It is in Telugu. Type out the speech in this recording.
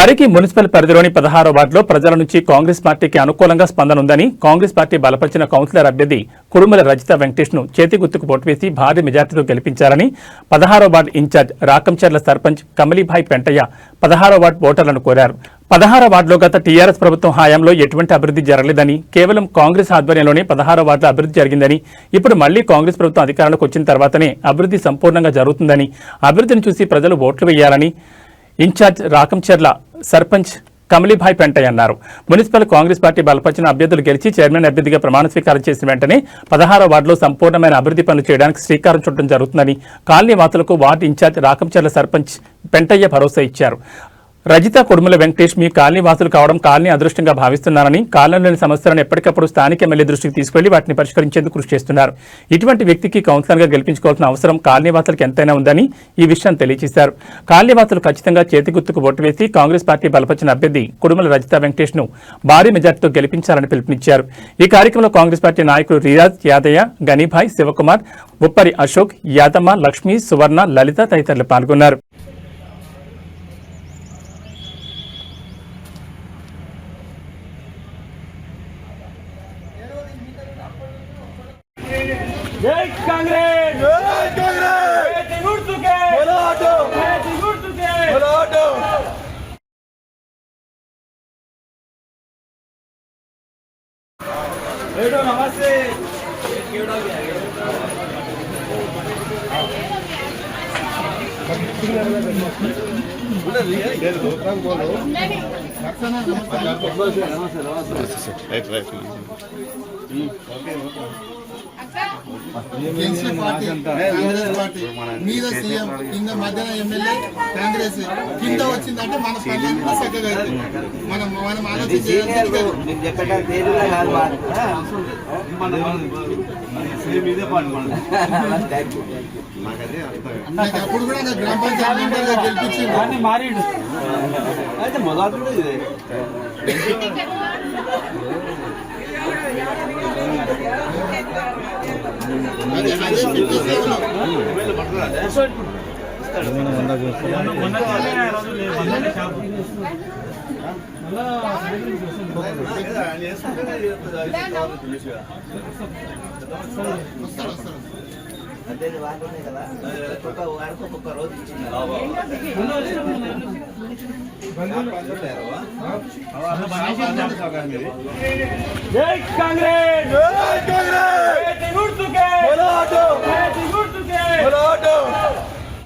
పరిగి మున్సిపల్ పరిధిలోని 16వ వార్డులో ప్రజల నుంచి కాంగ్రెస్ పార్టీకి అనుకూలంగా స్పందన ఉందని కాంగ్రెస్ పార్టీ బలపరిచిన కౌన్సిలర్ అభ్యర్థి కుడుమల రజిత వెంకటేష్ ను చేతి గుర్తుకు ఓటు వేసి భారీ మెజార్టీతో గెలిపించాలని 16వ వార్డు ఇన్ఛార్జ్ రాకంచర్ల సర్పంచ్ కమలీభాయ్ పెంటయ్య 16వ వార్డు ఓటర్లను కోరారు. 16వ వార్డులో గత టీఆర్ఎస్ ప్రభుత్వం హయాంలో ఎటువంటి అభివృద్ధి జరగలేదని, కేవలం కాంగ్రెస్ ఆధ్వర్యంలోనే 16వ వార్డులో అభివృద్ధి జరిగిందని, ఇప్పుడు మళ్లీ కాంగ్రెస్ ప్రభుత్వం అధికారంలోకి వచ్చిన తర్వాతనే అభివృద్ధి సంపూర్ణంగా జరుగుతుందని, అభివృద్ధిని చూసి ప్రజలు ఓట్లు వేయాలని ఇన్ఛార్జ్ రాకంచర్ల సర్పంచ్ కమలీభాయ్ పెంటయ్య అన్నారు. మున్సిపల్ కాంగ్రెస్ పార్టీ బలపరిచిన అభ్యర్థులు గెలిచి చైర్మన్ అభ్యర్థిగా ప్రమాణ స్వీకారం చేసిన వెంటనే 16వ వార్డులో సంపూర్ణమైన అభివృద్ధి పనులు చేయడానికి శ్రీకారం చుట్టడం జరుగుతుందని కాలనీ వాసులకు వార్డు ఇన్ఛార్జ్ రాకంచర్ల సర్పంచ్ పెంటయ్య భరోసా ఇచ్చారు. రజిత కుడుమల వెంకటేష్ మీ కాలనీ వాసులు కావడం కాలనీ అదృష్టంగా భావిస్తున్నారని, కాలనీలోని సమస్యలను ఎప్పటికప్పుడు స్థానిక ఎమ్మెల్యే దృష్టికి తీసుకెళ్లి వాటిని పరిష్కరించేందుకు కృషి చేస్తున్నారు. ఇటువంటి వ్యక్తికి కౌన్సిలర్గా గెలిపించుకోవాల్సిన అవసరం కాలనీ వాసులకు ఎంతైనా ఉందని ఈ విషయాన్ని తెలియజేశారు. కాలనీ వాసులు ఖచ్చితంగా చేతి గుర్తుకు ఓటు వేసి కాంగ్రెస్ పార్టీ బలపరిచిన అభ్యర్థి కుడుమల రజిత వెంకటేష్ ను భారీ మెజార్టీతో గెలిపించాలని పిలుపునిచ్చారు. ఈ కార్యక్రమంలో కాంగ్రెస్ పార్టీ నాయకులు రియాజ్ యాదయ్య, గనీభాయ్, శివకుమార్, ఉప్పరి అశోక్, యాదమ్మ, లక్ష్మి, సువర్ణ, లలిత తదితరులు పాల్గొన్నారు. जय कांग्रेस जय कांग्रेस गुर्तुके बोलो ऑटो गुर्तुके बोलो ऑटो बेटो नमस्ते మీద సీఎం కింద మధ్యన ఎమ్మెల్యే కాంగ్రెస్ కింద వచ్చిందంటే మన పని చక్కగా మనం ఆలోచించాలి. అప్పుడు కూడా గ్రామ పంచాయతీ గెలిపించింది మారిండు అయితే మొదలు అదే వాడునే కదా ఒక్కొక్క వారికి ఒక్కొక్క రోజు ఇచ్చింది. జై కాంగ్రెస్ జై కాంగ్రెస్ గుర్తుకే బోలో ఆటో గుర్తుకే బోలో ఆటో